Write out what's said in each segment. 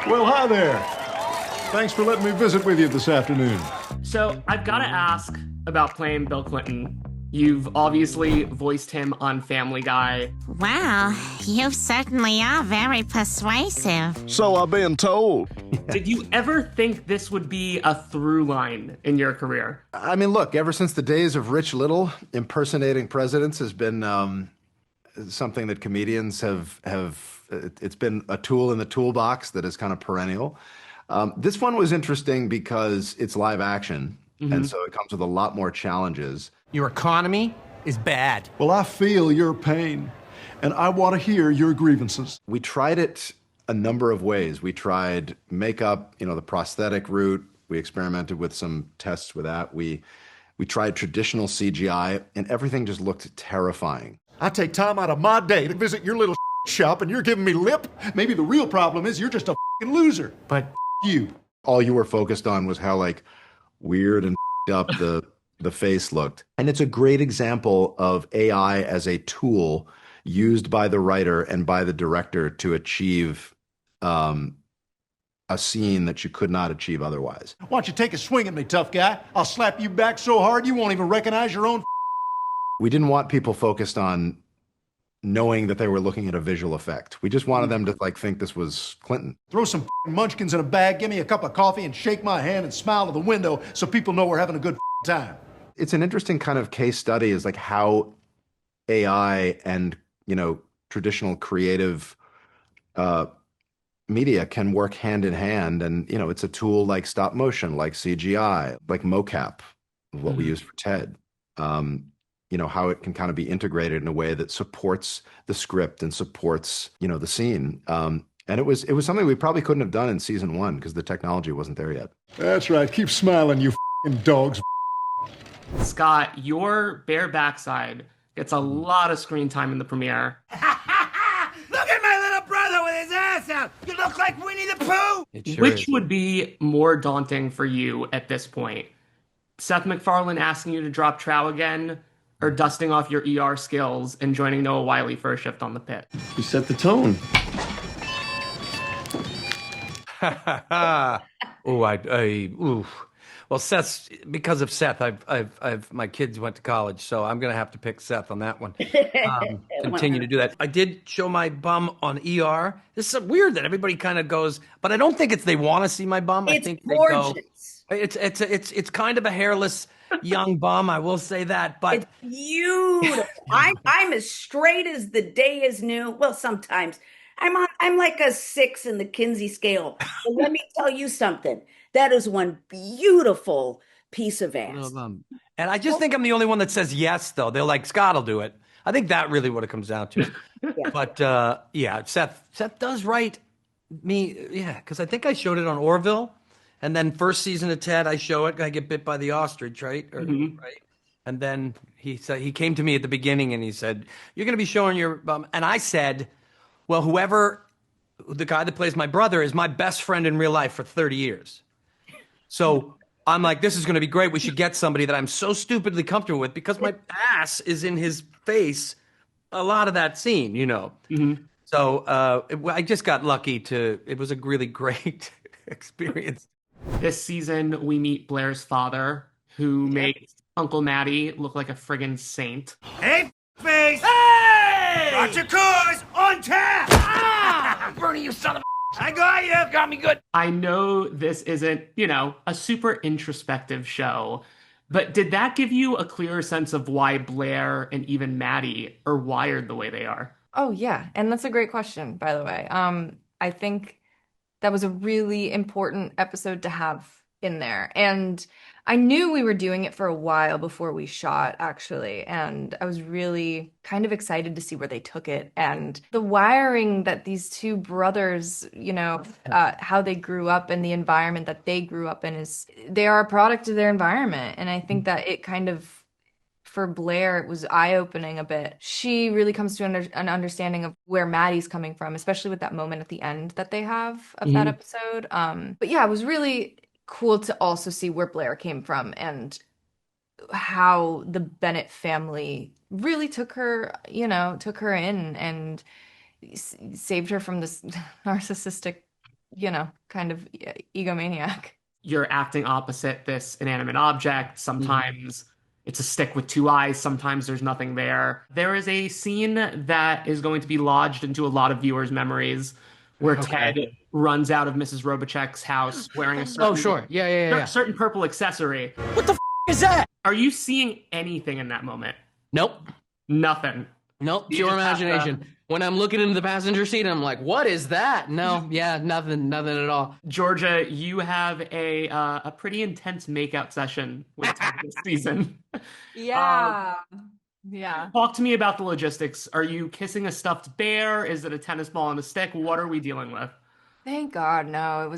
Well, hi there. Thanks for letting me visit with you this afternoon. So I've got to ask about playing Bill Clinton. You've obviously voiced him on Family Guy. Well, you certainly are very persuasive. So I've been told. Did you ever think this would be a through line in your career? I mean, look, ever since the days of Rich Little, impersonating presidents has been something that comedians have. It's been a tool in the toolbox that is kind of perennial. This one was interesting because it's live action, and so it comes with a lot more challenges. Your economy is bad. Well, I feel your pain, and I want to hear your grievances. We tried it a number of ways. We tried makeup, the prosthetic route. We experimented with some tests with that. We tried traditional CGI, and everything just looked terrifying. I take time out of my day to visit your little shop, and you're giving me lip? Maybe the real problem is you're just a loser. But You. All you were focused on was how weird and up the face looked. And it's a great example of AI as a tool used by the writer and by the director to achieve a scene that you could not achieve otherwise. Why don't you take a swing at me, tough guy? I'll slap you back so hard you won't even recognize your own. We didn't want people focused on knowing that they were looking at a visual effect. We just wanted them to think this was Clinton. Throw some munchkins in a bag, give me a cup of coffee, and shake my hand and smile to the window so people know we're having a good time. It's an interesting kind of case study is how AI and, traditional creative media can work hand in hand. And, it's a tool like stop motion, like CGI, like mocap, what we use for TED. How it can kind of be integrated in a way that supports the script and supports, the scene. And it was something we probably couldn't have done in season 1 because the technology wasn't there yet. That's right. Keep smiling, you dogs. Scott, your bare backside gets a lot of screen time in the premiere. Look at my little brother with his ass out! You look like Winnie the Pooh! Which would be more daunting for you at this point? Seth MacFarlane asking you to drop trow again, or dusting off your ER skills and joining Noah Wiley for a shift on the pit? You set the tone. Well, because of Seth, I've my kids went to college, so I'm gonna have to pick Seth on that one. Continue to do that. I did show my bum on ER. This is weird that everybody kind of goes, but I don't think they want to see my bum. I think gorgeous. They go. It's kind of a hairless young bum. I will say that, but it's beautiful. I'm as straight as the day is new. Well, sometimes I'm like a 6 in the Kinsey scale. But let me tell you something. That is one beautiful piece of ass. And I just think I'm the only one that says yes, though. They're like, Scott will do it. I think that really what it comes down to. Yeah. But Seth does write me, because I think I showed it on Orville, and then first season of Ted, I show it. I get bit by the ostrich, right? Right. And then he came to me at the beginning and he said, "You're going to be showing your bum," and I said, "Well, the guy that plays my brother is my best friend in real life for 30 years." So I'm like, this is going to be great. We should get somebody that I'm so stupidly comfortable with because my ass is in his face a lot of that scene, So I just got lucky it was a really great experience. This season, we meet Blair's father, who makes Uncle Matty look like a friggin' saint. Hey, face! Hey! Got your cars on tap! Ah! Bernie, you son of a... I got you! Got me good. I know this isn't, a super introspective show, but did that give you a clearer sense of why Blair and even Maddie are wired the way they are? Oh, yeah. And that's a great question, by the way. I think that was a really important episode to have in there. And I knew we were doing it for a while before we shot, actually. And I was really kind of excited to see where they took it. And the wiring that these two brothers, how they grew up and the environment that they grew up in they are a product of their environment. And I think that it kind of, for Blair, it was eye-opening a bit. She really comes to an understanding of where Maddie's coming from, especially with that moment at the end that they have of that episode. But yeah, it was really cool to also see where Blair came from and how the Bennett family really took her in and saved her from this narcissistic kind of egomaniac. You're acting opposite this inanimate object. Sometimes it's a stick with two eyes. Sometimes there's nothing there. There is a scene that is going to be lodged into a lot of viewers' memories where Ted runs out of Mrs. Robotchek's house wearing a certain, sure. Yeah. certain purple accessory. What the is that? Are you seeing anything in that moment? Nope. Nothing. Nope. You Pure just have to- imagination. When I'm looking into the passenger seat, I'm like, what is that? No, yeah, nothing at all. Georgia, you have a pretty intense makeout session with Ted this season. Yeah. Talk to me about the logistics. Are you kissing a stuffed bear? Is it a tennis ball and a stick? What are we dealing with? Thank God, no.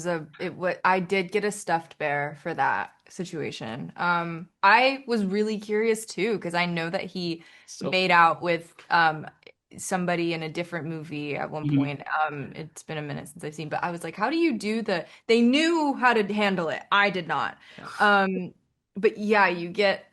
I did get a stuffed bear for that situation. I was really curious too, because I know that he made out with somebody in a different movie at one point. It's been a minute since I've seen, but I was like, how do you do they knew how to handle it. I did not. But yeah, you get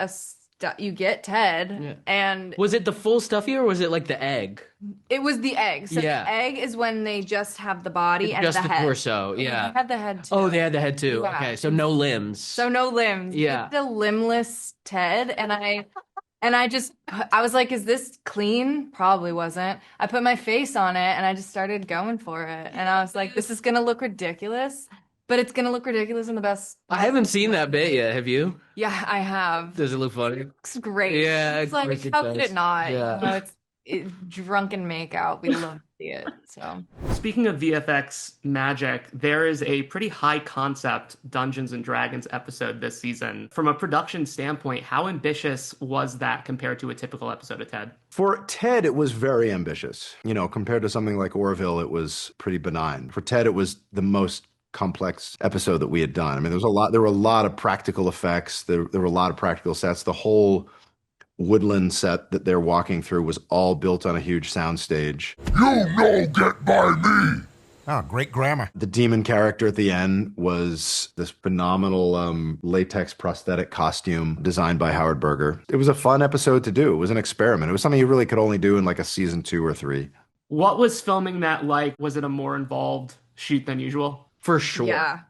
Ted, and Was it the full stuffy or was it like the egg? it was the egg. So Yeah. the egg is when they just have the body and Just the the head. torso, yeah. They had the head too. Oh, they had the head too. Yeah. Okay, so no limbs. So no limbs. Yeah. The limbless Ted, and I was like, is this clean? Probably wasn't. I put my face on it and I just started going for it. And I was like, this is gonna look ridiculous, but it's gonna look ridiculous in the best. I haven't seen that bit yet. Have you? Yeah, I have. Does it look funny? Looks great. Yeah, It's like, it how could does. it not? Yeah. It's drunken makeout. We love to see it. So Speaking of VFX magic, there is a pretty high concept Dungeons and Dragons episode this season. From a production standpoint, how ambitious was that compared to a typical episode of Ted? For Ted, it was very ambitious. You know, compared to something like Orville, it was pretty benign. For Ted, it was the most complex episode that we had done. I mean, there were a lot of practical effects. There were a lot of practical sets. The whole woodland set that they're walking through was all built on a huge soundstage. You no get by me! Oh, great grammar. The demon character at the end was this phenomenal latex prosthetic costume designed by Howard Berger. It was a fun episode to do. It was an experiment. It was something you really could only do in like a season 2 or 3. What was filming that like? Was it a more involved shoot than usual? For sure. yeah,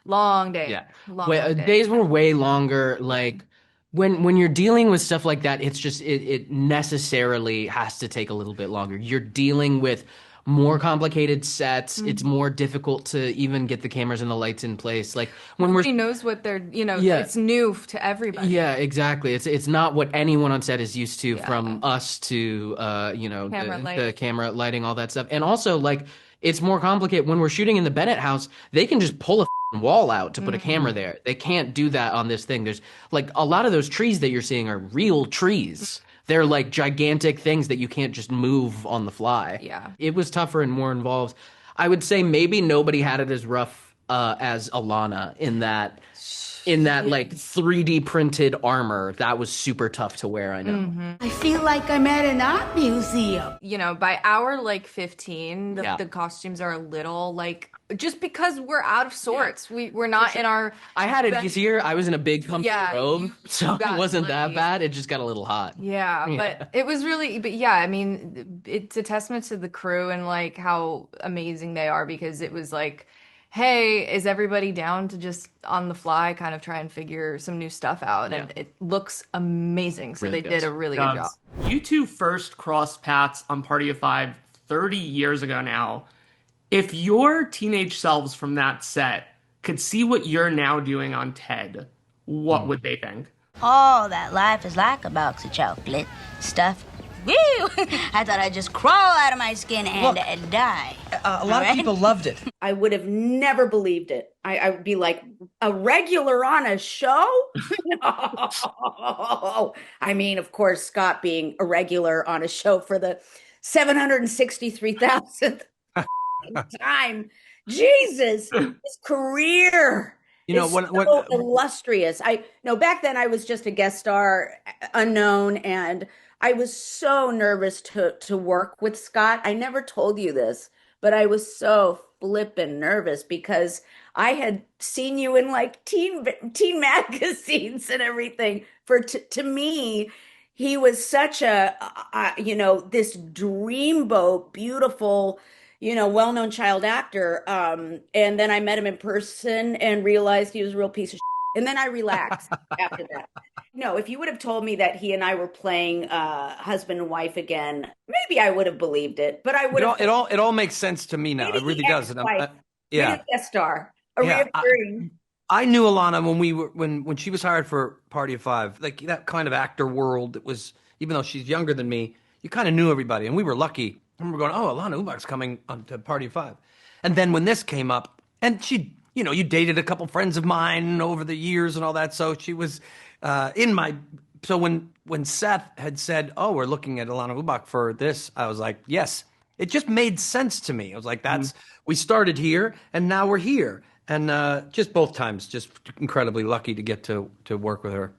long day. Yeah. Long Wait, day. days were way longer. Like when you're dealing with stuff like that, it's just it necessarily has to take a little bit longer. You're dealing with more complicated sets. It's more difficult to even get the cameras and the lights in place. Like when Nobody knows what they're, Yeah. it's new to everybody. Yeah, exactly. It's not what anyone on set is used to, Yeah. from us to Camera the light. camera lighting, all that stuff. And also like it's more complicated when we're shooting in the Bennett house. They can just pull a wall out to put a camera there. They can't do that on this thing. There's like a lot of those trees that you're seeing are real trees. They're like gigantic things that you can't just move on the fly. Yeah. It was tougher and more involved. I would say maybe nobody had it as rough as Alana in that like 3D printed armor. That was super tough to wear, I know. I feel like I'm at an art museum. By hour like 15, Yeah. the costumes are a little like, just because we're out of sorts. We're not in our. I had it easier. I was in a big comfy Yeah, robe, so it got wasn't that lucky. bad. It just got a little hot. Yeah, but it was really, but yeah, I mean, it's a testament to the crew and like how amazing they are, because it was like, hey, is everybody down to just on the fly kind of try and figure some new stuff out? And it looks amazing. So Really they does. did a really good job. You two first crossed paths on Party of Five 30 years ago now. If your teenage selves from that set could see what you're now doing on Ted, what would they think? Oh, that life is like a box of chocolate stuffed. Woo! I thought I'd just crawl out of my skin and die. A lot of people loved it. I would have never believed it. I would be like, a regular on a show? No. I mean, of course, Scott being a regular on a show for the 763,000th time. Jesus, his career is so illustrious. Back then I was just a guest star, unknown, and I was so nervous to work with Scott. I never told you this, but I was so flippin' nervous because I had seen you in like teen magazines and everything. To me, he was such a this dreamboat, beautiful, well-known child actor. And then I met him in person and realized he was a real piece of shit. And then I relaxed after that. No, if you would have told me that he and I were playing husband and wife again, maybe I would have believed it. But I would have. It all makes sense to me now. It really does. And yeah, guest star, I knew Alana when she was hired for Party of Five, like that kind of actor world. It was, even though she's younger than me, you kind of knew everybody, and we were lucky. I remember going, "Oh, Alana Ubach's coming on to Party of Five," and then when this came up, and she, you dated a couple friends of mine over the years and all that, so she was in my. So when Seth had said, "Oh, we're looking at Alana Ubach for this," I was like, "Yes." It just made sense to me. I was like, we started here, and now we're here. And just both times, just incredibly lucky to get to work with her.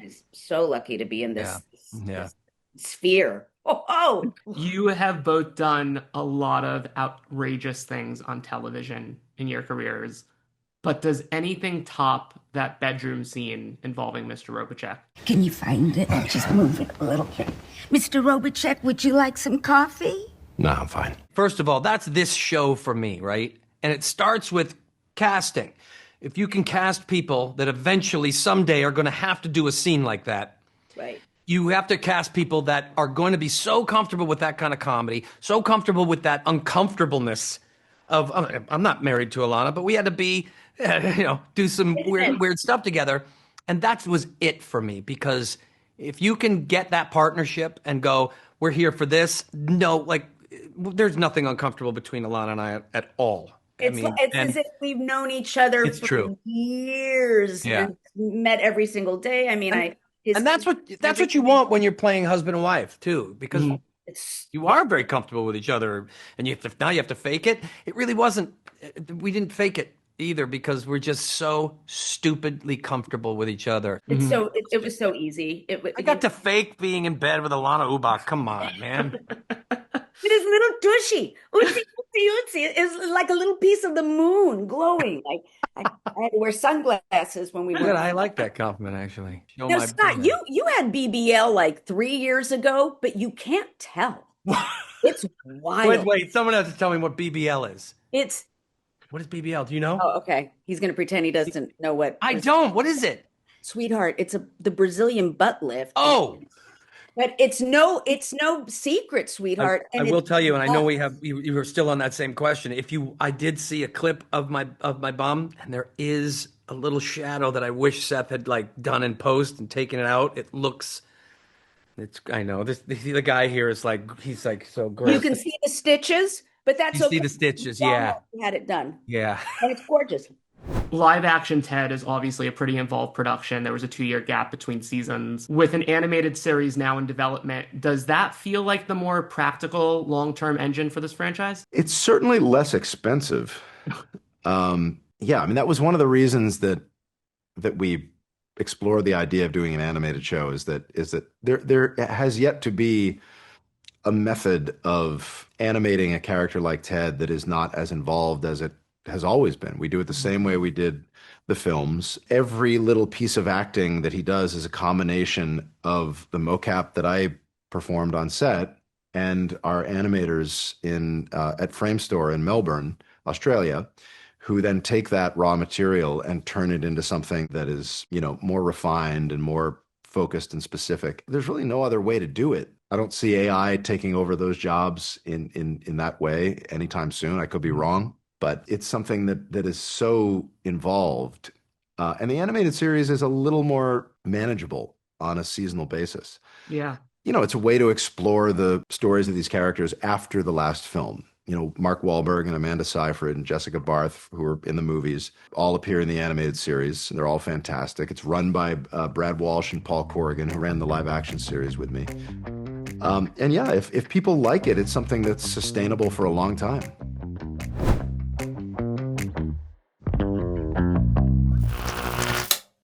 I'm so lucky to be in this sphere. Oh. You have both done a lot of outrageous things on television in your careers. But does anything top that bedroom scene involving Mr. Robotech? Can you find it? Just move it a little bit. Mr. Robotech, would you like some coffee? No, I'm fine. First of all, that's this show for me, right? And it starts with casting. If you can cast people that eventually someday are going to have to do a scene like that, right? You have to cast people that are going to be so comfortable with that kind of comedy, so comfortable with that uncomfortableness of, I'm not married to Alana, but we had to be, do some weird stuff together. And that was it for me, because if you can get that partnership and go, we're here for this, there's nothing uncomfortable between Alana and I at all. It's as if we've known each other for years and met every single day. I mean, and that's what you want when you're playing husband and wife too, because you are very comfortable with each other, and now you have to fake it. It really wasn't. We didn't fake it either, because we're just so stupidly comfortable with each other. It's it was so easy. I got to fake being in bed with Alana Ubach. Come on, man. It is little tushy. Oopsie. It's like a little piece of the moon glowing. Like I had to wear sunglasses when we went. I like that compliment, actually. Now, Scott, you had BBL like 3 years ago, but you can't tell. It's wild. Wait, someone has to tell me what BBL is. What is BBL? Do you know? Oh, okay. He's going to pretend he doesn't know what. I don't. What is it? Sweetheart, it's the Brazilian butt lift. Oh. But it's no secret, sweetheart. I will tell you, and I know you were still on that same question. I did see a clip of my bum, and there is a little shadow that I wish Seth had done in post and taken it out. I know the guy here is he's so gross. You can see the stitches, but that's okay. You see the stitches, yeah. We had it done. Yeah. And it's gorgeous. Live action Ted is obviously a pretty involved production. There was a 2-year gap between seasons. With an animated series now in development, does that feel like the more practical long-term engine for this franchise? It's certainly less expensive. That was one of the reasons that we explored the idea of doing an animated show, is that there has yet to be a method of animating a character like Ted that is not as involved as it has always been. We do it the same way we did the films. Every little piece of acting that he does is a combination of the mocap that I performed on set and our animators at Framestore in Melbourne, Australia, who then take that raw material and turn it into something that is, more refined and more focused and specific. There's really no other way to do it. I don't see AI taking over those jobs in that way anytime soon. I could be wrong. But it's something that is so involved. And the animated series is a little more manageable on a seasonal basis. Yeah. It's a way to explore the stories of these characters after the last film. Mark Wahlberg and Amanda Seyfried and Jessica Barth, who are in the movies, all appear in the animated series. They're all fantastic. It's run by Brad Walsh and Paul Corrigan, who ran the live action series with me. If people like it, it's something that's sustainable for a long time.